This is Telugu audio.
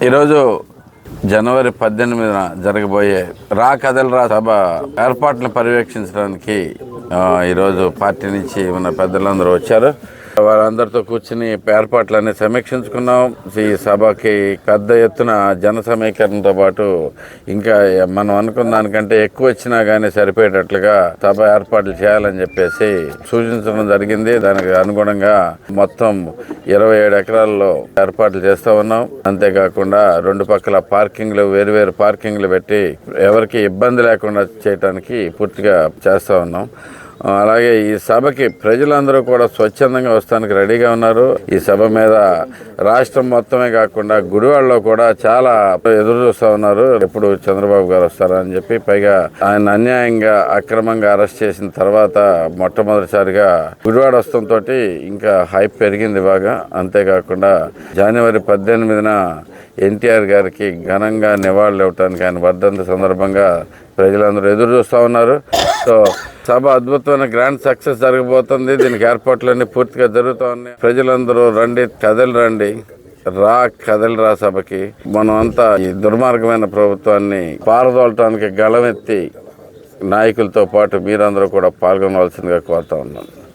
ఈరోజు జనవరి 18న జరగబోయే రా కదలరా సభ ఏర్పాట్లను పర్యవేక్షించడానికి ఈరోజు పార్టీ నుంచి ఉన్న పెద్దలందరూ వచ్చారు. వారందరితో కూర్చుని ఏర్పాట్లన్నీ సమీక్షించుకున్నాం. ఈ సభకి పెద్ద ఎత్తున జన సమీకరణతో పాటు ఇంకా మనం అనుకున్న దానికంటే ఎక్కువ వచ్చినా కానీ సరిపోయేటట్లుగా సభ ఏర్పాట్లు చేయాలని చెప్పేసి సూచించడం జరిగింది. దానికి అనుగుణంగా మొత్తం 27 ఎకరాల్లో ఏర్పాట్లు చేస్తూ ఉన్నాం. అంతేకాకుండా 2 పక్కల పార్కింగ్లు, వేరు పార్కింగ్లు పెట్టి ఎవరికి ఇబ్బంది లేకుండా చేయడానికి పూర్తిగా చేస్తూ ఉన్నాం. అలాగే ఈ సభకి ప్రజలందరూ కూడా స్వచ్ఛందంగా వస్తానికి రెడీగా ఉన్నారు. ఈ సభ మీద రాష్ట్రం మొత్తమే కాకుండా గుడివాడలో కూడా చాలా ఎదురు చూస్తూ ఉన్నారు. ఎప్పుడు చంద్రబాబు గారు వస్తారా అని చెప్పి. పైగా ఆయన అన్యాయంగా అక్రమంగా అరెస్ట్ చేసిన తర్వాత మొట్టమొదటిసారిగా గుడివాడ వస్తంతో ఇంకా హైప్ పెరిగింది బాగా. అంతేకాకుండా జనవరి 18న ఎన్టీఆర్ గారికి ఘనంగా నివాళులు ఇవ్వటానికి ఆయన వర్ధంతి సందర్భంగా ప్రజలందరూ ఎదురు చూస్తూ ఉన్నారు. సో సభ అద్భుతమైన గ్రాండ్ సక్సెస్ జరగబోతుంది. దీనికి ఏర్పాట్లన్నీ పూర్తిగా జరుగుతూ ఉన్నాయి. ప్రజలందరూ రండి, కదలిరా సభకి. మనం అంతా ఈ దుర్మార్గమైన ప్రభుత్వాన్ని పారదోలటానికి గళమెత్తి నాయకులతో పాటు మీరందరూ కూడా పాల్గొనవలసిందిగా కోరుతా ఉన్నాను.